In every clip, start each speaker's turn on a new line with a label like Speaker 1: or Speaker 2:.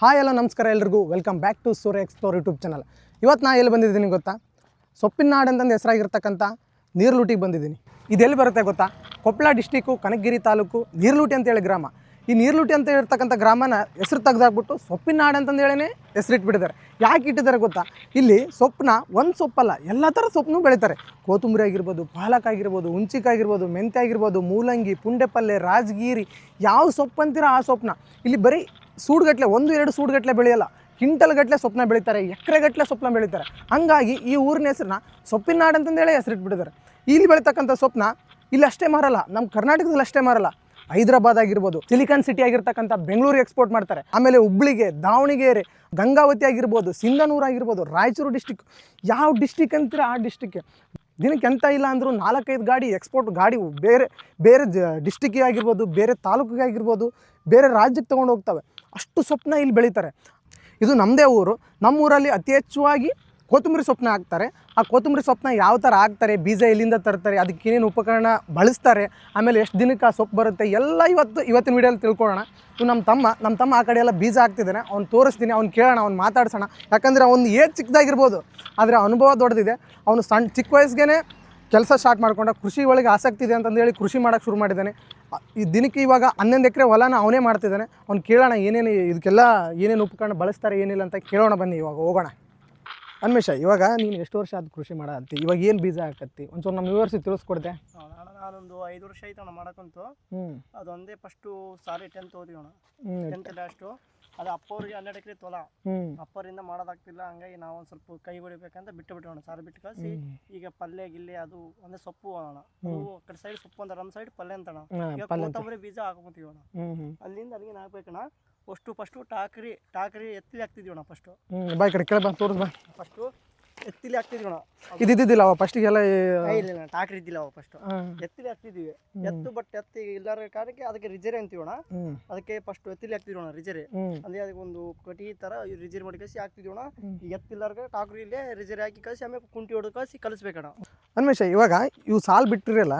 Speaker 1: Hi ಎಲ್ಲ ನಮಸ್ಕಾರ ಎಲ್ಲರಿಗೂ welcome back to Surya explore YouTube channel. ಇವತ್ತು ನಾನು ಎಲ್ಲಿ ಬಂದಿದ್ದೀನಿ ಗೊತ್ತಾ? ಸೊಪ್ಪಿನ ನಾಡು ಅಂತಂದು ಹೆಸರಾಗಿರ್ತಕ್ಕಂಥ ನೀರ್ಲೂಟಿಗೆ ಬಂದಿದ್ದೀನಿ. ಇದೆಲ್ಲಿ ಬರುತ್ತೆ ಗೊತ್ತಾ? ಕೊಪ್ಪಳ ಡಿಸ್ಟಿಕ್ಕು, ಕನಕಗಿರಿ ತಾಲೂಕು, ನೀರ್ಲೂಟಿ ಅಂತೇಳಿ ಗ್ರಾಮ. ಈ ನೀರ್ಲೂಟಿ ಅಂತ ಇರ್ತಕ್ಕಂಥ ಗ್ರಾಮನ ಹೆಸರು ತೆಗೆದಾಕ್ಬಿಟ್ಟು ಸೊಪ್ಪಿನ ನಾಡು ಅಂತಂದು ಹೇಳೇ ಹೆಸರಿಟ್ಬಿಟ್ಟಿದ್ದಾರೆ. ಯಾಕೆ ಇಟ್ಟಿದ್ದಾರೆ ಗೊತ್ತಾ? ಇಲ್ಲಿ ಸೊಪ್ಪನ್ನ ಒಂದು ಸೊಪ್ಪಲ್ಲ, ಎಲ್ಲ ಥರ ಸೊಪ್ಪನ್ನು ಬೆಳೀತಾರೆ. ಕೊತ್ತಂಬರಿ ಆಗಿರ್ಬೋದು, ಪಾಲಕ್ ಆಗಿರ್ಬೋದು, ಹುಂಚಿಕಾಯಿ ಆಗಿರ್ಬೋದು, ಮೆಂತ್ಯ ಆಗಿರ್ಬೋದು, ಮೂಲಂಗಿ, ಪುಂಡೆ ಪಲ್ಲೆ, ರಾಜಗಿರಿ, ಯಾವ ಸೊಪ್ಪು ಅಂತೀರ ಆ ಸೊಪ್ಪನ್ನ ಇಲ್ಲಿ ಬರೀ ಸೂಡುಗಟ್ಟಲೆ, 1-2 ಸೂಡುಗಟ್ಟಲೆ ಬೆಳೆಯಲ್ಲ, ಕ್ವಿಂಟಲ್ ಗಟ್ಟಲೆ ಸೊಪ್ಪನ್ನ ಬೆಳೀತಾರೆ, ಎಕರೆಗಟ್ಟಲೆ ಸೊಪ್ಪನ್ನ ಬೆಳೀತಾರೆ. ಹಂಗಾಗಿ ಈ ಊರಿನ ಹೆಸರನ್ನ ಸೊಪ್ಪಿನ ನಾಡು ಅಂತಂದೇಳಿ ಹೆಸರಿಟ್ಬಿಟ್ಟಿದ್ದಾರೆ. ಇಲ್ಲಿ ಬೆಳೀತಕ್ಕಂಥ ಸೊಪ್ಪನ್ನ ಇಲ್ಲಿ ಅಷ್ಟೇ ಮಾರಲ್ಲ, ನಮ್ಮ ಕರ್ನಾಟಕದಲ್ಲಿ ಅಷ್ಟೇ ಮಾರಲ್ಲ, ಹೈದರಾಬಾದ್ ಆಗಿರ್ಬೋದು, ಸಿಲಿಕಾನ್ ಸಿಟಿ ಆಗಿರ್ತಕ್ಕಂಥ ಬೆಂಗಳೂರಿಗೆ ಎಕ್ಸ್ಪೋರ್ಟ್ ಮಾಡ್ತಾರೆ. ಆಮೇಲೆ ಹುಬ್ಳಿಗೆ, ದಾವಣಗೆರೆ, ಗಂಗಾವತಿ ಆಗಿರ್ಬೋದು, ಸಿಂಧನೂರು ಆಗಿರ್ಬೋದು, ರಾಯಚೂರು ಡಿಸ್ಟಿಕ್, ಯಾವ ಡಿಸ್ಟಿಕ್ ಅಂತೀರ ಆ ಡಿಸ್ಟಿಕ್ಗೆ ದಿನಕ್ಕೆ ಎಂತ ಇಲ್ಲ ಅಂದರೂ 4-5 ಗಾಡಿ ಎಕ್ಸ್ಪೋರ್ಟ್ ಗಾಡಿ ಬೇರೆ ಬೇರೆ ಡಿಸ್ಟಿಕ್ಕಿಗೆ ಆಗಿರ್ಬೋದು, ಬೇರೆ ತಾಲೂಕಿಗೆ ಆಗಿರ್ಬೋದು, ಬೇರೆ ರಾಜ್ಯಕ್ಕೆ ತೊಗೊಂಡು ಹೋಗ್ತವೆ. ಅಷ್ಟು ಸೊಪ್ಪನ್ನ ಇಲ್ಲಿ ಬೆಳೀತಾರೆ. ಇದು ನಮ್ಮದೇ ಊರು. ನಮ್ಮ ಊರಲ್ಲಿ ಅತಿ ಹೆಚ್ಚಾಗಿ ಕೊತ್ತಂಬರಿ ಸೊಪ್ಪನ್ನ ಹಾಕ್ತಾರೆ. ಆ ಕೊತ್ತಂಬರಿ ಸೊಪ್ಪನ್ನ ಯಾವ ಥರ ಹಾಕ್ತಾರೆ, ಬೀಜ ಎಲ್ಲಿಂದ ತರ್ತಾರೆ, ಅದಕ್ಕೆ ಏನೇನು ಉಪಕರಣ ಬಳಸ್ತಾರೆ, ಆಮೇಲೆ ಎಷ್ಟು ದಿನಕ್ಕೆ ಆ ಸೊಪ್ಪು ಬರುತ್ತೆ ಎಲ್ಲ ಇವತ್ತಿನ ವೀಡಿಯೋಲಿ ತಿಳ್ಕೊಳ್ಳೋಣ. ಇವು ನಮ್ಮ ತಮ್ಮ ಆ ಕಡೆ ಎಲ್ಲ ಬೀಜ ಹಾಕ್ತಿದ್ದಾನೆ. ಅವ್ನು ತೋರಿಸ್ತೀನಿ, ಅವ್ನು ಕೇಳೋಣ, ಅವ್ನು ಮಾತಾಡ್ಸೋಣ. ಯಾಕಂದರೆ ಅವ್ನು ಏಜ್ ಚಿಕ್ಕದಾಗಿರ್ಬೋದು, ಆದರೆ ಅನುಭವ ದೊಡ್ಡದಿದೆ. ಅವನು ಚಿಕ್ಕ ವಯಸ್ಸಿಗೆ ಕೆಲಸ ಸ್ಟಾರ್ಟ್ ಮಾಡ್ಕೊಂಡ, ಕೃಷಿ ಒಳಗೆ ಆಸಕ್ತಿ ಇದೆ ಅಂತಂದೇಳಿ ಕೃಷಿ ಮಾಡೋಕ್ಕೆ ಶುರು ಮಾಡಿದ್ದಾನೆ. ಈ ದಿನಕ್ಕೆ ಇವಾಗ 11 ಎಕರೆ ಹೊಲನ ಅವನೇ ಮಾಡ್ತಿದ್ದಾನೆ. ಅವ್ನು ಕೇಳೋಣ ಏನೇನು ಇದಕ್ಕೆಲ್ಲ ಏನೇನು ಉಪಕರಣ ಬಳಸ್ತಾರೆ ಏನಿಲ್ಲ ಅಂತ ಕೇಳೋಣ. ಬನ್ನಿ ಇವಾಗ ಹೋಗೋಣ. ಅನ್ಮೇಶ, ಇವಾಗ ನೀನು ಎಷ್ಟು ವರ್ಷ ಆದ ಕೃಷಿ ಮಾಡತ್ತಿ? ಇವಾಗ ಏನು ಬೀಜ ಹಾಕತ್ತಿ ಒಂಚೂರು ನಮ್ಮ ವ್ಯೂವರ್ಸಿಗೆ ತಿಳಿಸ್ಕೊಡ್ದೆ.
Speaker 2: ನಾನೊಂದು 5 ವರ್ಷ ಆಯ್ತು ಅಣ್ಣ ಮಾಡಕ್ಕಂತು. ಅದೊಂದೇ ಫಸ್ಟು ಸಾರಿ 10th ಓದಿವಿ ಅಣ್ಣ. 10th ಲಾಸ್ಟು ಅದು ಅಪ್ಪವ್ರಿಗೆ 12 ಎಕರೆ ಹೊಲ. ಅಪ್ಪರಿಂದ ಮಾಡೋದಾಗ್ತಿಲ್ಲ, ಹಂಗಾಗಿ ನಾವು ಒಂದು ಸ್ವಲ್ಪ ಕೈ ಹೊಡಿಬೇಕಂತ ಬಿಟ್ಟೋಣ. ಸಾರಿ ಬಿಟ್ಟು ಕಳಿಸಿ ಈಗ ಪಲ್ಯ ಗಿಲ್ಲೆ ಅದು ಒಂದೇ ಸೊಪ್ಪು ಅಣ್ಣ. ಅದು ಆ ಕಡೆ ಸೈಡ್ ಸೊಪ್ಪು ಅಂತ, ನಮ್ಮ ಸೈಡ್ ಪಲ್ಯ ಅಂತಣ್ಣ. ಈಗ ಕೊತ್ತಂಬರಿ ಬೀಜ ಹಾಕೊಂತೀವಿ ಅಣ್ಣ. ಅಲ್ಲಿಂದ ಅಲ್ಲಿಗೆ ಹಾಕ್ಬೇಕಣ್ಣ. ಫಸ್ಟು ಟಾಕ್ರಿ ಎತ್ತಿಲಿ ಹಾಕ್ತಿದ್ವಿ ಅಣ್ಣ.
Speaker 1: ಬಾ ಈ ಕಡೆ ಕೆಳ ಬಂದು ತೋರಿಸ್ ಬಾ.
Speaker 2: ಫಸ್ಟು ಎತ್ತಿಲಿ ಹಾಕ್ತಿದ್ವಿ ಅಣ್ಣ.
Speaker 1: ಇದ್ದಿದ್ದಿಲ್ಲ ಅವ ಫಸ್ಟಿಗೆಲ್ಲ
Speaker 2: ಇಲ್ಲ ಟಾಕ್ರಿ ಇದ್ದಿಲ್ಲ ಅವ ಫಸ್ಟ್ ಎತ್ತಿಲಿ ಹಾಕ್ತಿದ್ವಿ. ಎತ್ತಿ ಇಲ್ಲಾರ ಕಾರಣಕ್ಕೆ ಅದಕ್ಕೆ ರಿಜರಿ ಅಂತೀವಿ ಅಣ್ಣ. ಅದಕ್ಕೆ ಫಸ್ಟ್ ಎತ್ತಿಲಿ ಹಾಕ್ತಿದ್ವಿ ಅಣ್ಣ ರಿಜರಿ. ಅಂದ್ರೆ ಅದಕ್ಕೆ ಒಂದು ಕಟಿ ತರ ರಿಜರಿ ಮಾಡಿ ಕಳಿಸಿ ಹಾಕ್ತಿದ್ವಿ ಅಣ್ಣ. ಈಗ ಎತ್ತಿಲ್ಲಾರ ಟಾಕ್ರಿ ಇಲ್ಲೇ ರಿಜರಿ ಹಾಕಿ ಕಳಿಸಿ ಆಮೇಲೆ ಕುಂಟಿ ಹೊಡೆದು ಕಳಿಸಿ ಕಲಿಸ್ಬೇಕಣ್ಣ.
Speaker 1: ಅನ್ಮೇಶ, ಇವಾಗ ಇವು ಸಾಲು ಬಿಟ್ಟಿರಲ್ಲ,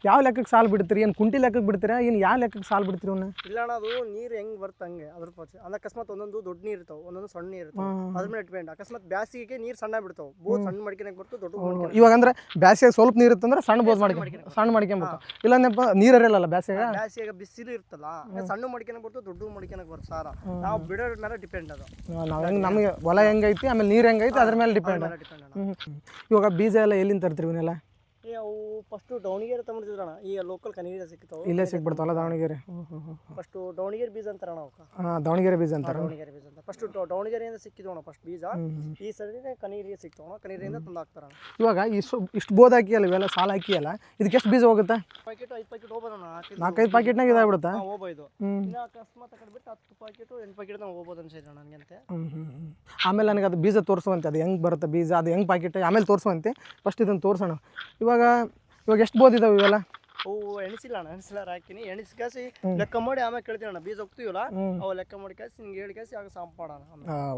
Speaker 1: ಯಾವ ಲೆಕ್ಕಕ್ಕೆ ಸಾಲು ಬಿಡ್ತೀರಿ? ಏನು ಕುಂಟಿ ಲೆಕ್ಕಕ್ಕೆ ಬಿಡ್ತೀರಾ, ಏನು ಯಾವ ಲೆಕ್ಕಕ್ಕೆ ಸಾಲು ಬಿಡ್ತೀರಿ ಅವನ್ನ?
Speaker 2: ಇಲ್ಲ ಅಣ್ಣ, ಅದು ನೀರು ಹೆಂಗೆ ಬರುತ್ತೆ ಹಂಗೆ ಅದ್ರ ಪಕ್ಷ. ಅಂದ್ರೆ ಅಕಸ್ಮಾತ್ ಒಂದೊಂದು ದೊಡ್ಡ ನೀರು ಇರ್ತಾವೆ, ಒಂದೊಂದು ಸಣ್ಣ ನೀರು ಇರ್ತಾವೆ, ಅದ್ರ ಮೇಲೆ ಡಿಪೆಂಡ್. ಅಕಸ್ಮಾತ್ ಬ್ಯಾಸಿಗೆ ನೀರು ಸಣ್ಣ ಬಿಡ್ತಾವೆ, ಬೋದ್ ಸಣ್ಣ ಮಡಿಕೆನಾಗ ಬರ್ತವೆ, ದೊಡ್ಡ.
Speaker 1: ಇವಾಗ ಅಂದ್ರೆ ಬ್ಯಾಸಿಗೆ ಸ್ವಲ್ಪ ನೀರು ಇತ್ತಂದ್ರೆ ಸಣ್ಣ ಬೋದ್ ಮಾಡ್ಕೊಂಬೇಕು. ಇಲ್ಲಂದಪ್ಪ ನೀರು ಇರಲ್ಲ ಬ್ಯಾಸಿಗೆ
Speaker 2: ಬಿಸಿಲು ಇರ್ತಲ್ಲ, ಸಣ್ಣ ಮಡಿಕೆನಾಗ ಬರ್ತವೆ, ದೊಡ್ಡ ಮಡಿಕೆನಾಗ ಬರ್ತದೆ. ಸಾರ ನಾವು ಬಿಡೋ ಮೇಲೆ ಡಿಪೆಂಡ್. ಅದು
Speaker 1: ನಮಗೆ ಹೊಲ ಹೆಂಗೈತಿ, ಆಮೇಲೆ ನೀರು ಹೆಂಗೈತಿ ಅದ್ರ ಮೇಲೆ ಡಿಪೆಂಡ್. ಇವಾಗ ಬೀಜ ಎಲ್ಲ ಎಲ್ಲಿಂದ ತರ್ತೀರಿ ಇವನ್ನೆಲ್ಲ?
Speaker 2: ಅವು ಫಸ್ಟು ದಾವಣಗೆರೆ ತಗೊಂಡಿದ್ರಣ. ಈಗ ಲೋಕಲ್ ಕನೀರ ಸಿಗ್ತಾವೆ,
Speaker 1: ಇಲ್ಲೇ ಸಿಗ್ಬಿಡ್ತಾವಲ್ಲ ದಾವಣಗೆರೆ.
Speaker 2: ಫಸ್ಟು ದಾವಣಗೆರೆ ಬೀಜ ಅಂತಾರಣ ಅವಕ್ಕೆ.
Speaker 1: ದಾವಣಗೆರೆ ಬೀಜ ಅಂತಾರೆ.
Speaker 2: ದಾವಣಗೆರೆ ಬೀಜ ಅಂತ ಫಸ್ಟು ದಾವಣಗೆರೆಯಿಂದ ಸಿಕ್ಕಿದ್ವಣ ಫಸ್ಟ್ ಬೀಜ. ಈ ಸರಿ ಕನೀರಿಗೆ ಸಿಗ್ತಾವಣ, ಕನೀರಿಯಿಂದ ತಂದು ಹಾಕ್ತಾರಣ.
Speaker 1: ಇವಾಗ ಇಷ್ಟು ಬೋದ್ ಹಾಕಿಯಲ್ಲ, ಇವೆಲ್ಲ ಸಾಲ ಹಾಕಿಯಲ್ಲ, ಇದಕ್ಕೆ ಎಷ್ಟು ಬೀಜ ಹೋಗುತ್ತೆ?
Speaker 2: 5 ಪ್ಯಾಕೆಟ್ ಹೋಗ್ಬೋದಣ್ಣ.
Speaker 1: 4-5 ಪ್ಯಾಕೆಟ್ನಾಗ ಇದಾಗ್ಬಿಡುತ್ತಾ?
Speaker 2: ಹೋಗ್ಬೋದು. ಇನ್ನು ಅಕಸ್ಮಾತ್ ಆ ಕಡೆ ಬಿಟ್ಟು 10 ಪ್ಯಾಕೆಟು 8 ಪ್ಯಾಕೆಟ್ ಹೋಗ್ಬೋದು ಅನ್ಸಿದ್ರೆ ನನಗಂತೆ.
Speaker 1: ಆಮೇಲೆ ನನಗೆ ಅದು ಬೀಜ ತೋರಿಸುವಂತೆ, ಅದು ಹೆಂಗೆ ಬರುತ್ತೆ ಬೀಜ, ಅದು ಹೆಂಗೆ ಪ್ಯಾಕೆಟ್ ಆಮೇಲೆ ತೋರಿಸುವಂತೆ. ಫಸ್ಟ್ ಇದನ್ನು ತೋರಿಸೋಣ. ಇವಾಗ ಎಷ್ಟು ಬೋದಿದ್ದಾವೆ ಇವೆಲ್ಲ?
Speaker 2: ಅವು ಎಣಿಸಿಲ್ಲ ಅಣ್ಣ, ಎಣಿಸಲಾರ ಹಾಕಿನಿ. ಎಣಿಸಿ ಲೆಕ್ಕ ಮಾಡಿ ಆಮೇಲೆ ಕೇಳ್ತೀನಿ ಅಣ್ಣ. ಬೀಜ ಹೋಗ್ತೀವಲ್ಲ ಅವು ಲೆಕ್ಕ ಮಾಡಿ ಕಾಸಿ ನಿಂಗೆ ಹೇಳಿ ಕಾಸಿ ಆಗ ಸಾಂಪ್ ಮಾಡೋಣ.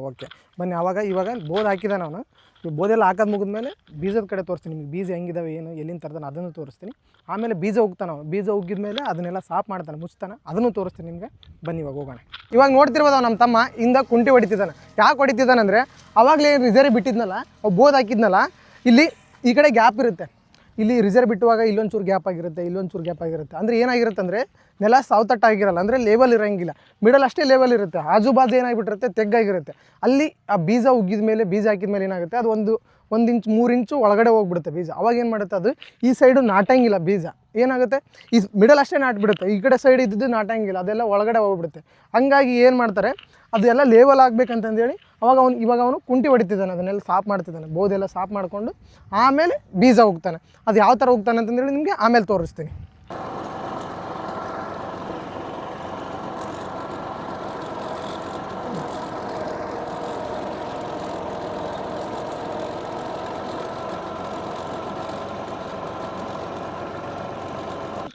Speaker 1: ಓಕೆ ಬನ್ನಿ. ಇವಾಗ ಬೋದ್ ಹಾಕಿದ ನಾನು. ಈ ಬೋದೆಲ್ಲ ಹಾಕೋದು ಮುಗಿದ್ಮೇಲೆ ಬೀಜದ ಕಡೆ ತೋರಿಸ್ತೀನಿ ನಿಮ್ಗೆ. ಬೀಜ ಹೆಂಗಿದಾವೆ, ಏನು ಎಲ್ಲಿಂದ ತರ್ತಾನೆ ಅದನ್ನು ತೋರಿಸ್ತೀನಿ. ಆಮೇಲೆ ಬೀಜ ಹೋಗ್ತಾನೆ, ಬೀಜ ಉಗ್ಗಿದ್ಮೇಲೆ ಅದನ್ನೆಲ್ಲ ಸಾಫ್ ಮಾಡ್ತಾನೆ, ಮುಚ್ತಾನೆ, ಅದನ್ನು ತೋರಿಸ್ತೀನಿ ನಿಮಗೆ. ಬನ್ನಿ ಇವಾಗ ಹೋಗೋಣ. ಇವಾಗ ನೋಡ್ತಿರ್ಬೋದು ನಮ್ಮ ತಮ್ಮ ಹಿಂದೆ ಕುಂಟಿ ಹೊಡಿತಿದ್ದಾನೆ. ಯಾಕೆ ಹೊಡಿತಿದ್ದಾನೆ ಅಂದರೆ, ಅವಾಗಲೇ ರಿಸರ್ವ್ ಬಿಟ್ಟಿದ್ನಲ್ಲ, ಬೋದ್ ಹಾಕಿದ್ನಲ್ಲ, ಇಲ್ಲಿ ಈ ಕಡೆ ಗ್ಯಾಪ್ ಇರುತ್ತೆ. ಇಲ್ಲಿ ರಿಸರ್ವ್ ಬಿಟ್ಟುವಾಗ ಇಲ್ಲೊಂಚೂರು ಗ್ಯಾಪ್ ಆಗಿರುತ್ತೆ, ಇಲ್ಲೊಂಚೂರು ಗ್ಯಾಪ್ ಆಗಿರುತ್ತೆ. ಅಂದರೆ ಏನಾಗಿರುತ್ತೆ ಅಂದರೆ, ನೆಲ ಸಾವತಟ್ಟಾಗಿರಲ್ಲ, ಅಂದರೆ ಲೇವಲ್ ಇರೋಂಗಿಲ್ಲ, ಮಿಡಲ್ ಅಷ್ಟೇ ಲೇವಲ್ ಇರುತ್ತೆ. ಆಜು ಬಾಜು ಏನಾಗಿಬಿಟ್ಟಿರುತ್ತೆ, ತೆಗ್ಗಾಗಿರುತ್ತೆ. ಅಲ್ಲಿ ಆ ಬೀಜ ಉಗ್ಗಿದ ಮೇಲೆ, ಬೀಜ ಹಾಕಿದ ಮೇಲೆ ಏನಾಗುತ್ತೆ, ಅದು ಒಂದು ಇಂಚ್ 3 ಇಂಚು ಒಳಗಡೆ ಹೋಗ್ಬಿಡುತ್ತೆ ಬೀಜ. ಅವಾಗ ಏನು ಮಾಡುತ್ತೆ, ಅದು ಈ ಸೈಡು ನಾಟಂಗಿಲ್ಲ ಬೀಜ. ಏನಾಗುತ್ತೆ, ಈ ಮಿಡಲ್ ಅಷ್ಟೇ ನಾಟ್ಬಿಡುತ್ತೆ, ಈ ಕಡೆ ಸೈಡ್ ಇದ್ದಿದ್ದು ನಾಟಂಗಿಲ್ಲ, ಅದೆಲ್ಲ ಒಳಗಡೆ ಹೋಗ್ಬಿಡುತ್ತೆ. ಹಂಗಾಗಿ ಏನು ಮಾಡ್ತಾರೆ, ಅದೆಲ್ಲ ಲೇವಲ್ ಆಗಬೇಕಂತಂದೇಳಿ ಇವಾಗ ಅವನು ಕುಂಟಿ ಹೊಡಿತಿದ್ದಾನೆ, ಅದನ್ನೆಲ್ಲ ಸಾಫ್ ಮಾಡ್ತಿದ್ದಾನೆ. ಬೋದೆಲ್ಲ ಸಾಫ್ ಮಾಡಿಕೊಂಡು ಆಮೇಲೆ ಬೀಜ ಹೋಗ್ತಾನೆ. ಅದು ಯಾವ ಥರ ಹೋಗ್ತಾನೆ ಅಂತಂದೇಳಿ ನಿಮಗೆ ಆಮೇಲೆ ತೋರಿಸ್ತೀನಿ.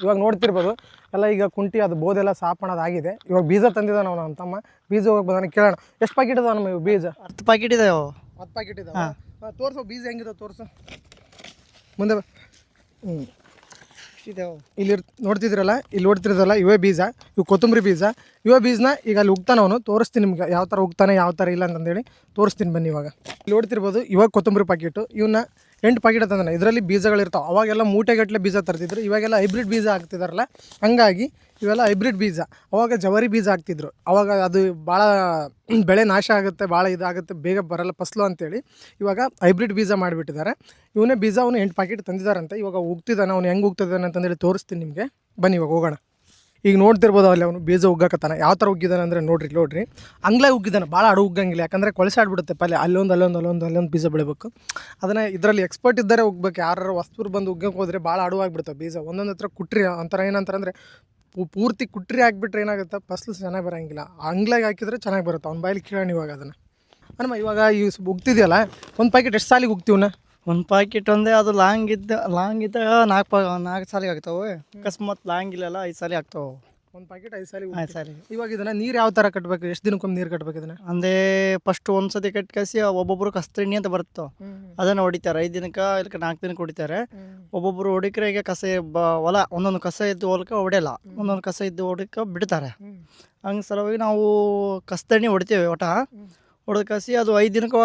Speaker 1: ಇವಾಗ ನೋಡ್ತಿರ್ಬೋದು ಎಲ್ಲ, ಈಗ ಕುಂಟಿ ಅದು ಬೋದೆಲ್ಲ ಸಾಫ್ ಮಾಡೋದಾಗಿದೆ. ಇವಾಗ ಬೀಜ ತಂದಿದ್ದಾನೆ ಅವನು, ನಮ್ಮ ತಮ್ಮ. ಬೀಜ ಹೋಗಿ ಬಂದಾನೆ, ಕೇಳೋಣ. ಎಷ್ಟು ಪ್ಯಾಕೆಟ್ ಇದಾವೆ ನಮ್ಮ ಬೀಜ?
Speaker 2: 10 ಪ್ಯಾಕೆಟ್ ಇದಾವೆ.
Speaker 1: 10 ಪ್ಯಾಕೆಟ್ ಇದಾವೆ. ತೋರಿಸು ಬೀಜ ಹೆಂಗಿದೆ, ತೋರಿಸು ಮುಂದೆ. ಇಲ್ಲಿ ನೋಡ್ತಿದ್ರಲ್ಲ, ಇಲ್ಲಿ ನೋಡ್ತಿರೋದಲ್ಲ ಇವೇ ಬೀಜ. ಇವು ಕೊತ್ತಂಬರಿ ಬೀಜ. ಇವ ಬೀಜನ ಈಗ ಅಲ್ಲಿ ಉಗ್ತಾನೆ ಅವನು, ತೋರಿಸ್ತೀನಿ ನಿಮ್ಗೆ ಯಾವ ಥರ ಉಗ್ತಾನೆ ಯಾವ ಥರ ಇಲ್ಲ ಅಂತಂದೇಳಿ ತೋರಿಸ್ತೀನಿ ಬನ್ನಿ. ಇವಾಗ ಇಲ್ಲಿ ನೋಡ್ತಿರ್ಬೋದು, ಇವಾಗ ಕೊತ್ತಂಬರಿ ಪಾಕೆಟು ಇವನ್ನ 8 ಪಾಕೆಟ್ ತಂದಾನೆ. ಇದರಲ್ಲಿ ಬೀಜಗಳಿರ್ತಾವೆ. ಅವಾಗೆಲ್ಲ ಮೂಟೆಗಟ್ಟಲೆ ಬೀಜ ತರ್ತಿದ್ರು, ಇವಾಗೆಲ್ಲ ಹೈಬ್ರಿಡ್ ಬೀಜ ಹಾಕ್ತಿದಾರಲ್ಲ, ಹಂಗಾಗಿ ಇವೆಲ್ಲ ಹೈಬ್ರಿಡ್ ಬೀಜ. ಅವಾಗ ಜವಾರಿ ಬೀಜ ಹಾಕ್ತಿದ್ರು, ಅವಾಗ ಅದು ಭಾಳ ಬೆಳೆ ನಾಶ ಆಗುತ್ತೆ, ಭಾಳ ಇದಾಗುತ್ತೆ, ಬೇಗ ಬರಲ್ಲ ಫಸಲು ಅಂತೇಳಿ ಇವಾಗ ಹೈಬ್ರಿಡ್ ಬೀಜ ಮಾಡಿಬಿಟ್ಟಿದ್ದಾರೆ. ಇವನೇ ಬೀಜ ಅವನು 8 ಪಾಕೆಟ್ ತಂದಿದ್ದಾರಂತೆ. ಇವಾಗ ಉಗ್ತಿದ್ದಾನೆ, ಅವ್ನು ಹೆಂಗೆ ಉಗ್ತಿದ್ದಾನೆ ಅಂತಂದೇಳಿ ತೋರಿಸ್ತೀನಿ ನಿಮಗೆ. ಬನ್ನಿ ಇವಾಗ ಹೋಗೋಣ. ಈಗ ನೋಡ್ತಿರ್ಬೋದು ಅಲ್ಲಿ ಅವನು ಬೀಜ ಉಗ್ಗಕತ್ತಾನೆ. ಯಾವ ಥರ ಉಗ್ಗಿದ್ದಾನೆ ಅಂದರೆ ನೋಡ್ರಿ ಅಂಗ್ಲೇ ಉಗ್ಗಿದ್ದಾನೆ, ಭಾಳ ಅಡು ಉಗ್ಗಂಗಿಲ್ಲ, ಯಾಕಂದರೆ ಕೊಳಸಾಡ್ಬಿಡುತ್ತೆ ಪಲ್ಯ. ಅಲ್ಲೊಂದು ಬೀಜ ಬೆಳಿಬೇಕು. ಅದನ್ನು ಇದರಲ್ಲಿ ಎಕ್ಸ್ಪರ್ಟ್ ಇದ್ದರೆ ಉಗ್ಬೇಕು. ಯಾರು ವಸ್ತುರು ಬಂದು ಉಗ್ಗಕ್ಕೆ ಹೋದರೆ ಭಾಳ ಅಡುವಾಗಿಬಿಡ್ತಾವೆ ಬೀಜ. ಒಂದೊಂದು ಹತ್ರ ಕುಟ್ರಿ ಒಂಥರ ಏನಂತಾರೆ ಅಂದರೆ ಪೂರ್ತಿ ಕುಟ್ರಿ ಹಾಕ್ಬಿಟ್ರೆ ಏನಾಗುತ್ತೆ, ಫಸಲು ಚೆನ್ನಾಗಿ ಬರೋಂಗಿಲ್ಲ. ಅಂಗ್ಲಾಗಿ ಹಾಕಿದ್ರೆ ಚೆನ್ನಾಗಿ ಬರುತ್ತೆ. ಅವ್ನ ಬಾಯಲ್ಲಿ ಕೇಳೋಣ ಇವಾಗ ಅದನ್ನು. ಅಮ್ಮ ಇವಾಗ ಈ ಉಗ್ತಿದೆಯಲ್ಲ, ಒಂದು ಪ್ಯಾಕೆಟ್ ಎಷ್ಟು ಸಾಲಿಗೆ ಉಗ್ತೀವನ್ನ?
Speaker 2: ಒಂದು ಪ್ಯಾಕೆಟ್ ಒಂದೇ ಅದು ಲಾಂಗ್ ಇದ್ದಾಗ 4 ಸಾಲಿಗೆ ಆಗ್ತಾವೆ. ಅಕಸ್ಮಾತ್ ಲಾಂಗ್ ಇಲ್ಲಲ್ಲ 5 ಸಾಲಿ ಆಗ್ತಾವೆ.
Speaker 1: ಒಂದು ಪ್ಯಾಕೆಟ್ 5 ಸಾಲಿಗೆ
Speaker 2: 5 ಸಾಲಿ.
Speaker 1: ಇವಾಗ ಇದನ್ನು ನೀರು ಯಾವ ಥರ ಕಟ್ಟಬೇಕು, ಎಷ್ಟು ದಿನಕ್ಕೊಮ್ಮೆ ನೀರು ಕಟ್ಟಬೇಕು ಇದನ್ನು?
Speaker 2: ಅಂದರೆ ಫಸ್ಟ್ ಒಂದು ಸತಿ ಕಟ್ಕಸಿ ಒಬ್ಬೊಬ್ಬರು ಕಸ್ತಣ್ಣಿ ಅಂತ ಬರುತ್ತೋ ಅದನ್ನು ಹೊಡಿತಾರೆ. 5 ದಿನಕ್ಕೆ ಇಲ್ಲ 4 ದಿನಕ್ಕೆ ಹೊಡಿತಾರೆ. ಒಬ್ಬೊಬ್ಬರು ಹೊಡಿಕ್ರೆ ಈಗ ಕಸ ಹೊಲ ಒಂದೊಂದು ಕಸ ಇದ್ದು ಹೊಲಕ್ಕೆ ಹೊಡೆಯಲ್ಲ, ಒಂದೊಂದು ಕಸ ಇದ್ದು ಹೊಡಕ್ಕೆ ಬಿಡ್ತಾರೆ. ಹಂಗೆ ಸಲುವಾಗಿ ನಾವು ಕಸ್ತಣ್ಣಿ ಹೊಡಿತೇವೆ. ಹೊಡೆದು ಕಸಿ ಅದು 5 ದಿನಕ್ಕೆ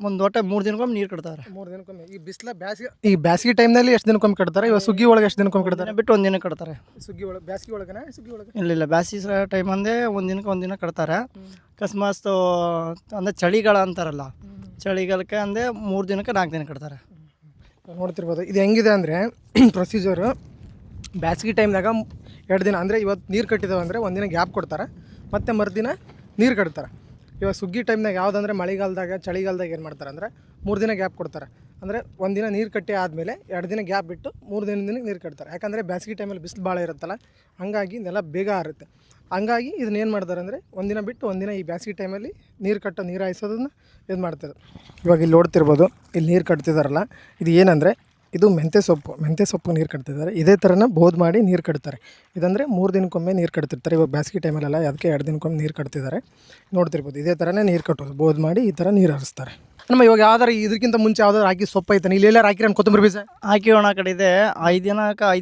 Speaker 2: ಒಂದು 3 ದಿನಕ್ಕೊಮ್ಮೆ ನೀರು ಕಟ್ತಾರೆ.
Speaker 1: 3 ದಿನಕ್ಕೊಮ್ಮೆ. ಈ ಬಿಸಿಲ ಬ್ಯಾಸಿಗೆ ಟೈಮ್ನಲ್ಲಿ ಎಷ್ಟು ದಿನಕ್ಕೊಮ್ಮೆ ಕಟ್ತಾರೆ? ಇವಾಗ ಸುಗ್ಗಿ ಒಳಗೆ ಎಷ್ಟು ದಿನಕ್ಕೊಮ್ಮೆ ಕಟ್ತಾರೆ?
Speaker 2: ಬಿಟ್ಟು 1 ದಿನ ಕಟ್ತಾರೆ.
Speaker 1: ಸುಗ್ಗಿ ಒಳಗೆ ಬ್ಯಾಸಿಗೆ ಒಳಗೆ
Speaker 2: ಇಲ್ಲ ಬ್ಯಾಸಿಗೆ ಟೈಮ್ ಅಂದೇ 1 ದಿನಕ್ಕೆ 1 ದಿನ ಕಟ್ತಾರೆ. ಅಕಸ್ಮಾತ್ ಅಂದರೆ ಚಳಿಗಾಲ ಅಂತಾರಲ್ಲ, ಚಳಿಗಾಲಕ್ಕೆ ಅಂದರೆ 3 ದಿನಕ್ಕೆ 4 ದಿನ ಕಟ್ತಾರೆ.
Speaker 1: ನೋಡ್ತಿರ್ಬೋದು ಇದು ಹೆಂಗಿದೆ ಅಂದರೆ ಪ್ರೊಸೀಜರು. ಬ್ಯಾಸಿಗೆ ಟೈಮ್ದಾಗ 2 ದಿನ ಅಂದರೆ ಇವತ್ತು ನೀರು ಕಟ್ಟಿದ್ದಾವೆ ಅಂದರೆ 1 ದಿನ ಗ್ಯಾಪ್ ಕೊಡ್ತಾರೆ, ಮತ್ತು ಮರುದಿನ ನೀರು ಕಟ್ತಾರೆ. ಇವಾಗ ಸುಗ್ಗಿ ಟೈಮ್ನಾಗ ಯಾವುದಂದ್ರೆ ಮಳೆಗಾಲದಾಗ ಚಳಿಗಾಲದಾಗ ಏನು ಮಾಡ್ತಾರೆ ಅಂದರೆ 3 ದಿನ ಗ್ಯಾಪ್ ಕೊಡ್ತಾರೆ. ಅಂದರೆ 1 ದಿನ ನೀರು ಕಟ್ಟಿ ಆದಮೇಲೆ 2 ದಿನ ಗ್ಯಾಪ್ ಬಿಟ್ಟು 3 ದಿನಕ್ಕೆ ನೀರು ಕಟ್ತಾರೆ. ಯಾಕಂದರೆ ಬ್ಯಾಸಿಗೆ ಟೈಮಲ್ಲಿ ಬಿಸಿಲು ಭಾಳ ಇರುತ್ತಲ್ಲ, ಹಂಗಾಗಿ ನೆಲ ಬೇಗ ಆರುತ್ತೆ. ಹಂಗಾಗಿ ಇದನ್ನ ಏನು ಮಾಡ್ತಾರೆ ಅಂದರೆ 1 ದಿನ ಬಿಟ್ಟು 1 ದಿನ ಈ ಬ್ಯಾಸಿಗೆ ಟೈಮಲ್ಲಿ ನೀರು ಹಾಯಿಸೋದನ್ನ ಇದು ಮಾಡ್ತಾರೆ. ಇವಾಗ ಇಲ್ಲಿ ನೋಡ್ತಿರ್ಬೋದು, ಇಲ್ಲಿ ನೀರು ಕಟ್ತಿದಾರಲ್ಲ, ಇದು ಏನಂದರೆ ಇದು ಮೆಂತ್ಯ ಸೊಪ್ಪು ನೀರು ಕಟ್ತಿದ್ದಾರೆ. ಇದೇ ಥರನ ಬೋದ್ ಮಾಡಿ ನೀರು ಕಟ್ತಾರೆ. ಇದಂದರೆ 3 ದಿನಕ್ಕೊಮ್ಮೆ ನೀರು ಕಟ್ತಿರ್ತಾರೆ. ಇವಾಗ ಬ್ಯಾಸಿಗೆ ಟೈಮಲ್ಲೆಲ್ಲ ಅದಕ್ಕೆ 2 ದಿನಕ್ಕೊಮ್ಮೆ ನೀರು ಕಟ್ತಿದ್ದಾರೆ. ನೋಡ್ತಿರ್ಬೋದು, ಇದೇ ಥರನೇ ನೀರು ಕಟ್ಟೋದು, ಬೋದ್ ಮಾಡಿ ಈ ಥರ ನೀರು ಹರಿಸ್ತಾರೆ. ನಮ್ಮ ಇವಾಗ ಯಾವ್ದಾರು ಇದಕ್ಕಿಂತ ಮುಂಚೆ ಯಾವ್ದಾರು ಹಾಕಿ ಸೊಪ್ಪು ಐತಾನೆ ಇಲ್ಲಿ ಎಲ್ಲಾರು ಹಾಕಿರೋ ಕೊತ್ತಂಬರಿ ಬೀಜ
Speaker 2: ಹಾಕಿ ಒಣ ಕಡೆ ಇದೆ. 5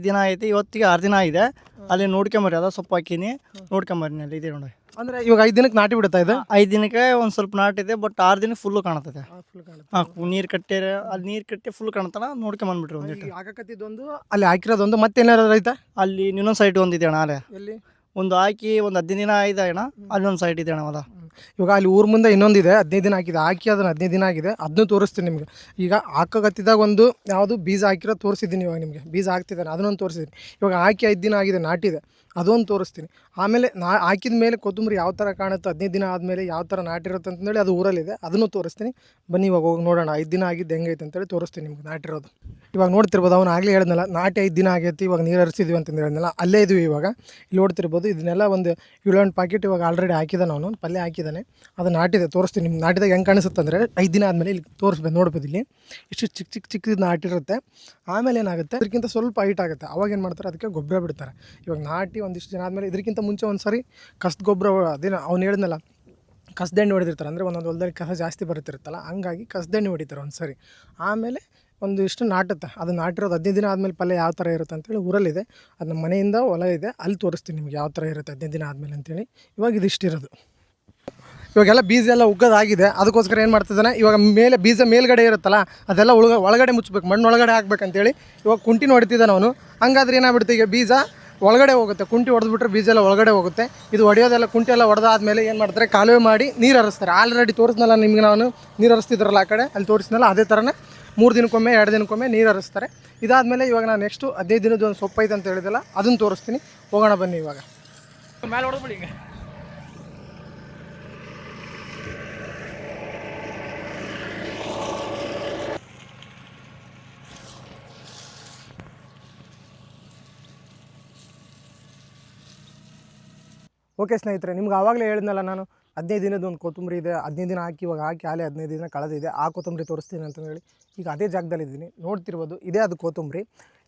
Speaker 2: ದಿನ ಐತಿ, ಇವತ್ತಿಗೆ 6 ದಿನ ಇದೆ. ಅಲ್ಲಿ ನೋಡ್ಕೊಂಬರ್ರಿ, ಅದ ಸೊಪ್ಪು ಹಾಕಿನಿ, ನೋಡ್ಕೊಂಬರ್ರಿ ಅಲ್ಲಿ ಇದೆ ನೋಡಿ.
Speaker 1: ಅಂದರೆ ಇವಾಗ 5 ದಿನಕ್ಕೆ ನಾಟಿ ಬಿಡುತ್ತಾ ಇದು?
Speaker 2: 5 ದಿನಕ್ಕೆ ಒಂದು ಸ್ವಲ್ಪ ನಾಟಿದೆ, ಬಟ್ 6 ದಿನಕ್ಕೆ ಫುಲ್ಲು ಕಾಣ್ತದೆ. ನೀರು ಕಟ್ಟಿ ಅಲ್ಲಿ ನೀರು ಕಟ್ಟಿ ಫುಲ್ ಕಾಣ್ತಾನ, ನೋಡ್ಕೊಂಬಂದ್ಬಿಟ್ರಿ ಒಂದಿಟ್ಟು.
Speaker 1: ಹಾಕಕತ್ತಿದ್ದೊಂದು ಅಲ್ಲಿ ಹಾಕಿರೋದೊಂದು ಮತ್ತೆ ಏನಾರು ಐತಾ?
Speaker 2: ಅಲ್ಲಿ ಇನ್ನೊಂದು ಸೈಡ್ ಒಂದಿದೆ ಅಣ್ಣ. ಅಲ್ಲೇ
Speaker 1: ಎಲ್ಲಿ
Speaker 2: ಒಂದು ಹಾಕಿ ಒಂದು 15 ದಿನ ಆಯ್ತು ಅಣ್ಣ, ಅಲ್ಲೊಂದು ಸೈಡ್ ಇದೆ ಅಣ್ಣ. ಅದ
Speaker 1: ಇವಾಗ ಅಲ್ಲಿ ಊರ ಮುಂದೆ ಇನ್ನೊಂದಿದೆ, 15 ದಿನ ಹಾಕಿ ಅದನ್ನು 15 ದಿನ ಆಗಿದೆ, ಅದನ್ನು ತೋರಿಸ್ತೀನಿ ನಿಮಗೆ. ಈಗ ಹಾಕಕತ್ತಿದಾಗ ಒಂದು ಯಾವುದು ಬೀಜ ಹಾಕಿರೋ ತೋರಿಸಿದ್ದೀನಿ. ಇವಾಗ ನಿಮಗೆ ಬೀಜ ಹಾಕ್ತಿದ್ದಾನೆ ಅದನ್ನೊಂದು ತೋರಿಸಿದ್ದೀನಿ. ಇವಾಗ ಹಾಕಿ 5 ದಿನ ಆಗಿದೆ, ನಾಟಿದೆ, ಅದೊಂದು ತೋರಿಸ್ತೀನಿ. ಆಮೇಲೆ ಹಾಕಿದ ಮೇಲೆ ಕೊತ್ತಂಬರಿ ಯಾವ ಥರ ಕಾಣುತ್ತೆ 15 ದಿನ ಆದಮೇಲೆ ಯಾವ ಥರ ನಾಟಿರುತ್ತೆ ಅಂತಂದೇಳಿ ಅದು ಊರಲ್ಲಿದೆ, ಅದನ್ನು ತೋರಿಸ್ತೀನಿ. ಬನ್ನಿ ಇವಾಗ ಹೋಗಿ ನೋಡೋಣ 5 ದಿನ ಆಗಿದ್ದು ಹೆಂಗೈತೆ ಅಂತೇಳಿ ತೋರಿಸ್ತೀನಿ ನಿಮ್ಗೆ ನಾಟಿರೋದು. ಇವಾಗ ನೋಡ್ತಿರ್ಬೋದು, ಅವನು ಆಗಲೇ ಹೇಳಿದ್ನಲ್ಲ ನಾಟಿ 5 ದಿನ ಆಗೈತಿ, ಇವಾಗ ನೀರು ಹರಿಸಿದ್ವಿ ಅಂತಂದು ಹೇಳಿದ್ನಲ್ಲ, ಅಲ್ಲೇ ಇದೀವಿ ಇವಾಗ. ಇಲ್ಲಿ ನೋಡ್ತಿರ್ಬೋದು, ಇದನ್ನೆಲ್ಲ ಒಂದು 7-8 ಪಾಕೆಟ್ ಇವಾಗ ಆಲ್ರೆಡಿ ಹಾಕಿದ್ದಾನೆ ಅವನು, ಪಲ್ಯ ಹಾಕಿದ್ದಾನೆ. ಅದು ನಾಟಿದೆ, ತೋರಿಸ್ತೀನಿ ನಿಮ್ಗೆ. ನಾಟಿದಾಗ ಹೆಂಗೆ ಕಾಣಿಸುತ್ತೆ ಅಂದರೆ 5 ದಿನ ಆದಮೇಲೆ ಇಲ್ಲಿ ತೋರಿಸ್ಬೇಕು, ನೋಡ್ಬೋದು ಇಲ್ಲಿ ಇಷ್ಟು ಚಿಕ್ಕದು ನಾಟಿರುತ್ತೆ. ಆಮೇಲೆ ಏನಾಗುತ್ತೆ, ಇದಕ್ಕಿಂತ ಸ್ವಲ್ಪ ಹೈಟ್ ಆಗುತ್ತೆ. ಅವಾಗ ಏನು ಮಾಡ್ತಾರೆ, ಅದಕ್ಕೆ ಗೊಬ್ಬರ ಬಿಡ್ತಾರೆ. ಇವಾಗ ನಾಟಿ ಒಂದಿಷ್ಟು ದಿನ ಆದಮೇಲೆ ಇದಕ್ಕಿಂತ ಮುಂಚೆ ಒಂದು ಸಾರಿ ಕಸದ ಗೊಬ್ಬರ, ಅದೇನು ಅವ್ನು ಹೇಳಿದ್ನಲ್ಲ ಕಸದೆಣ್ಣೆ ಹೊಡೆದಿರ್ತಾರೆ. ಅಂದರೆ ಒಂದೊಂದು ಹೊಲದಲ್ಲಿ ಕಸ ಜಾಸ್ತಿ ಬರುತ್ತಿರುತ್ತಲ್ಲ, ಹಂಗಾಗಿ ಕಸದೆಣ್ಣೆ ಹೊಡಿತಾರೆ ಒಂದು ಸರಿ. ಆಮೇಲೆ ಒಂದಿಷ್ಟು ನಾಟುತ್ತೆ. ಅದು ನಾಟಿರೋದು 15 ದಿನ ಆದಮೇಲೆ ಪಲ್ಯ ಯಾವ ಥರ ಇರುತ್ತೆ ಅಂತೇಳಿ ಊರಲ್ಲಿದೆ, ಅದು ನಮ್ಮ ಮನೆಯಿಂದ ಹೊಲ ಇದೆ, ಅಲ್ಲಿ ತೋರಿಸ್ತೀನಿ ನಿಮ್ಗೆ ಯಾವ ಥರ ಇರುತ್ತೆ 15 ದಿನ ಆದಮೇಲೆ ಅಂತೇಳಿ. ಇವಾಗ ಇದಿಷ್ಟಿರೋದು. ಇವಾಗೆಲ್ಲ ಬೀಜ ಎಲ್ಲ ಉಗ್ಗೋದಾಗಿದೆ, ಅದಕ್ಕೋಸ್ಕರ ಏನು ಮಾಡ್ತಿದ್ದಾನೆ, ಇವಾಗ ಮೇಲೆ ಬೀಜ ಮೇಲ್ಗಡೆ ಇರುತ್ತಲ್ಲ ಅದೆಲ್ಲ ಒಳಗಡೆ ಮುಚ್ಚಬೇಕು, ಮಣ್ಣು ಒಳಗಡೆ ಹಾಕ್ಬೇಕಂತೇಳಿ ಇವಾಗ ಕುಂಟಿನ ಹೊಡಿತಿದ್ದಾನೆ ಅವನು. ಹಂಗಾದ್ರೆ ಏನಾಗ್ಬಿಡುತ್ತೆ, ಈಗ ಬೀಜ ಒಳಗಡೆ ಹೋಗುತ್ತೆ, ಕುಂಟಿ ಹೊಡೆದ್ಬಿಟ್ರೆ ಬೀಜ ಎಲ್ಲ ಒಳಗಡೆ ಹೋಗುತ್ತೆ. ಇದು ಹೊಡೆಯೋದೆಲ್ಲ ಕುಂಟಿ ಎಲ್ಲ ಹೊಡೆದಾದ್ಮೇಲೆ ಏನು ಮಾಡ್ತಾರೆ, ಕಾಲುವೆ ಮಾಡಿ ನೀರು ಹರಿಸ್ತಾರೆ. ಆಲ್ರೆಡಿ ತೋರಿಸ್ನಲ್ಲ ನಿಮ್ಗೆ, ನಾನು ನೀರು ಹರಿಸ್ತಿದ್ರಲ್ಲ ಆ ಕಡೆ, ಅಲ್ಲಿ ತೋರಿಸ್ನಲ್ಲ ಅದೇ ಥರನೇ 3 ದಿನಕ್ಕೊಮ್ಮೆ 2 ದಿನಕ್ಕೊಮ್ಮೆ ನೀರು ಹರಿಸ್ತಾರೆ. ಇದಾದಮೇಲೆ ಇವಾಗ ನಾನು ನೆಕ್ಸ್ಟು 15 ದಿನದ ಒಂದು ಸೊಪ್ಪು ಐತೆ ಅಂತ ಹೇಳಿದಲ್ಲ, ಅದನ್ನು ತೋರಿಸ್ತೀನಿ. ಹೋಗೋಣ ಬನ್ನಿ ಇವಾಗ. ಮೇಲೆ ಹೊಡೆದ್ಬಿಡಿ ಈಗ. ಓಕೆ ಸ್ನೇಹಿತರೆ, ನಿಮ್ಗೆ ಆವಾಗಲೇ ಹೇಳಿದ್ನಲ್ಲ ನಾನು 15 ದಿನದ ಒಂದು ಕೊತ್ತಂಬರಿ ಇದೆ, 15 ದಿನ ಹಾಕಿ ಇವಾಗ ಹಾಕಿ ಆಲೆ 15 ದಿನ ಕಳೆದಿದೆ, ಆ ಕೊತ್ತಂಬರಿ ತೋರಿಸ್ತೀನಿ ಅಂತ ಹೇಳಿ ಈಗ ಅದೇ ಜಾಗದಲ್ಲಿದ್ದೀನಿ. ನೋಡ್ತಿರ್ಬೋದು, ಇದೇ ಅದು ಕೊತ್ತಂಬರಿ.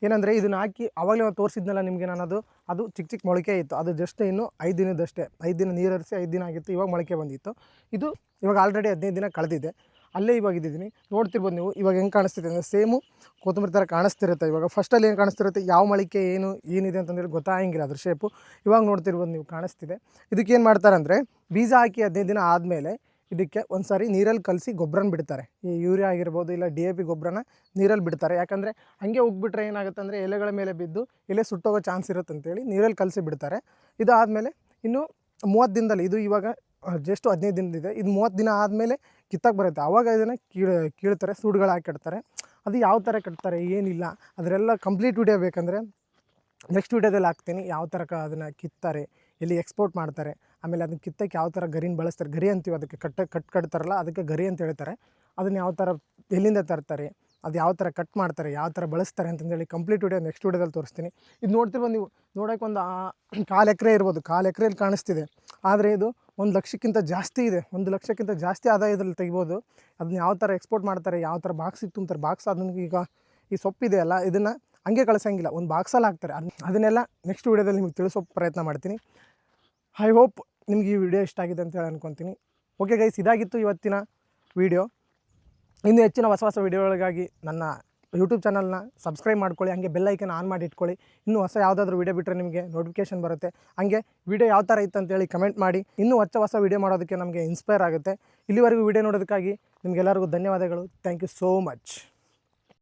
Speaker 1: ಏನಂದರೆ ಇದನ್ನು ಹಾಕಿ ಆವಾಗಲೇ ತೋರಿಸಿದ್ನಲ್ಲ ನಿಮಗೆ ನಾನು, ಅದು ಚಿಕ್ಕ ಮೊಳಕೆ ಇತ್ತು. ಅದು ಜಸ್ಟ್ ಇನ್ನು 5 ದಿನದಷ್ಟೇ, 5 ದಿನ ನೀರು ಹರಿಸಿ 5 ದಿನ ಆಗಿತ್ತು, ಇವಾಗ ಮೊಳಕೆ ಬಂದಿತ್ತು. ಇದು ಇವಾಗ ಆಲ್ರೆಡಿ 15 ದಿನ ಕಳೆದಿದೆ. ಅಲ್ಲೇ ಇವಾಗ ಇದ್ದೀನಿ. ನೋಡ್ತಿರ್ಬೋದು ನೀವು ಇವಾಗ ಹೆಂಗೆ ಕಾಣಿಸ್ತಿದೆ ಅಂದರೆ ಸೇಮು ಕೊತ್ತಂಬರಿ ಥರ ಕಾಣಿಸ್ತಿರುತ್ತೆ. ಇವಾಗ ಫಸ್ಟಲ್ಲಿ ಏನು ಕಾಣಿಸ್ತಿರುತ್ತೆ, ಯಾವ ಮೊಳಕೆ ಏನಿದೆ ಅಂತಂದೇಳಿ ಗೊತ್ತಾಗಂಗಿಲ್ಲ ಅದ್ರ ಶೇಪು. ಇವಾಗ ನೋಡ್ತಿರ್ಬೋದು ನೀವು ಕಾಣಿಸ್ತಿದೆ. ಇದಕ್ಕೇನು ಮಾಡ್ತಾರೆ ಅಂದರೆ ಬೀಜ ಹಾಕಿ 15 ದಿನ ಆದಮೇಲೆ ಇದಕ್ಕೆ ಒಂದು ಸಾರಿ ನೀರಲ್ಲಿ ಕಲಸಿ ಗೊಬ್ಬರನ ಬಿಡ್ತಾರೆ. ಈ ಯೂರಿಯಾ ಆಗಿರ್ಬೋದು ಇಲ್ಲ DAP ಗೊಬ್ಬರನ ನೀರಲ್ಲಿ ಬಿಡ್ತಾರೆ. ಯಾಕಂದರೆ ಹಾಗೆ ಉಗ್ಬಿಟ್ರೆ ಏನಾಗುತ್ತೆ ಅಂದರೆ ಎಲೆಗಳ ಮೇಲೆ ಬಿದ್ದು ಎಲೆ ಸುಟ್ಟೋಗೋ ಚಾನ್ಸ್ ಇರುತ್ತೆ ಅಂತೇಳಿ ನೀರಲ್ಲಿ ಕಲಸಿ ಬಿಡ್ತಾರೆ. ಇದಾದಮೇಲೆ ಇನ್ನು 30 ದಿನದಲ್ಲಿ, ಇದು ಇವಾಗ ಜಸ್ಟ್ 15 ದಿನದಿದೆ, ಇದು 30 ದಿನ ಆದಮೇಲೆ ಕಿತ್ತಕ್ಕೆ ಬರುತ್ತೆ. ಆವಾಗ ಇದನ್ನು ಕೀಳ್ತಾರೆ, ಸೂಡುಗಳು ಹಾಕಿ ಕಟ್ತಾರೆ. ಅದು ಯಾವ ಥರ ಕಟ್ತಾರೆ ಏನಿಲ್ಲ ಅದರೆಲ್ಲ ಕಂಪ್ಲೀಟ್ ವಿಡಿಯೋ ಬೇಕಂದರೆ ನೆಕ್ಸ್ಟ್ ವಿಡಿಯೋದಲ್ಲಿ ಹಾಕ್ತೀನಿ. ಯಾವ ಥರ ಅದನ್ನು ಕಿತ್ತಾರೆ, ಎಲ್ಲಿ ಎಕ್ಸ್ಪೋರ್ಟ್ ಮಾಡ್ತಾರೆ, ಆಮೇಲೆ ಅದನ್ನ ಕಿತ್ತಕ್ಕೆ ಯಾವ ಥರ ಗರಿನ ಬಳಸ್ತಾರೆ, ಗರಿ ಅಂತೀವಿ ಅದಕ್ಕೆ, ಕಟ್ತಾರಲ್ಲ ಅದಕ್ಕೆ ಗರಿ ಅಂತ ಹೇಳ್ತಾರೆ. ಅದನ್ನು ಯಾವ ಥರ ಎಲ್ಲಿಂದ ತರ್ತಾರೆ, ಅದು ಯಾವ ಥರ ಕಟ್ ಮಾಡ್ತಾರೆ, ಯಾವ ಥರ ಬಳಸ್ತಾರೆ ಅಂತಂದೇಳಿ ಕಂಪ್ಲೀಟ್ ವಿಡಿಯೋ ನೆಕ್ಸ್ಟ್ ವಿಡಿಯೋದಲ್ಲಿ ತೋರಿಸ್ತೀನಿ. ಇದು ನೋಡ್ತಿರ್ಬೋದು ನೀವು, ನೋಡೋಕೆ ಒಂದು 1/4 ಎಕರೆ ಇರ್ಬೋದು, 1/4 ಎಕರೆಯಲ್ಲಿ ಕಾಣಿಸ್ತಿದೆ. ಆದರೆ ಇದು 1 ಲಕ್ಷಕ್ಕಿಂತ ಜಾಸ್ತಿ ಇದೆ. 1 ಲಕ್ಷಕ್ಕಿಂತ ಜಾಸ್ತಿ ಆದಾಯದಲ್ಲಿ ತೆಗಿಬೋದು. ಅದನ್ನ ಯಾವ ಥರ ಎಕ್ಸ್ಪೋರ್ಟ್ ಮಾಡ್ತಾರೆ, ಯಾವ ಥರ ಬಾಕ್ಸಿಗೆ ತುಂಬ್ತಾರೆ. ಬಾಕ್ಸ್ ಅದನ್ನು ಈಗ ಈ ಸೊಪ್ಪಿದೆಯಲ್ಲ ಇದನ್ನು ಹಂಗೆ ಕಳಿಸಂಗಿಲ್ಲ, ಒಂದು ಬಾಕ್ಸಲ್ಲಿ ಹಾಕ್ತಾರೆ. ಅದನ್ನೆಲ್ಲ ನೆಕ್ಸ್ಟ್ ವಿಡಿಯೋದಲ್ಲಿ ನಿಮಗೆ ತಿಳಿಸೋ ಪ್ರಯತ್ನ ಮಾಡ್ತೀನಿ. ಐ ಹೋಪ್ ನಿಮ್ಗೆ ಈ ವಿಡಿಯೋ ಇಷ್ಟ ಆಗಿದೆ ಅಂತ ಹೇಳಿ ಅನ್ಕೊತೀನಿ. ಓಕೆ ಗೈಸ್, ಇದಾಗಿತ್ತು ಇವತ್ತಿನ ವಿಡಿಯೋ. ಇನ್ನೂ ಹೆಚ್ಚಿನ ಹೊಸ ವಿಡಿಯೋಗಳಿಗಾಗಿ ನನ್ನ ಯೂಟ್ಯೂಬ್ ಚಾನಲ್ನ ಸಬ್ಸ್ಕ್ರೈಬ್ ಮಾಡ್ಕೊಳ್ಳಿ. ಹಾಗೆ ಬೆಲ್ ಐಕನ್ ಆನ್ ಮಾಡಿ ಇಟ್ಕೊಳ್ಳಿ. ಇನ್ನೂ ಹೊಸ ಯಾವುದಾದ್ರೂ ವಿಡಿಯೋ ಬಿಟ್ಟರೆ ನಿಮಗೆ ನೋಟಿಫಿಕೇಷನ್ ಬರುತ್ತೆ. ಹಾಗೆ ವಿಡಿಯೋ ಯಾವ ಥರ ಇತ್ತು ಅಂತೇಳಿ ಕಮೆಂಟ್ ಮಾಡಿ. ಇನ್ನೂ ಹೊಸ ವಿಡಿಯೋ ಮಾಡೋದಕ್ಕೆ ನಮಗೆ ಇನ್ಸ್ಪೈರ್ ಆಗುತ್ತೆ. ಇಲ್ಲಿವರೆಗೂ ವಿಡಿಯೋ ನೋಡೋದಕ್ಕಾಗಿ ನಿಮಗೆಲ್ಲರಿಗೂ ಧನ್ಯವಾದಗಳು. Thank you so much.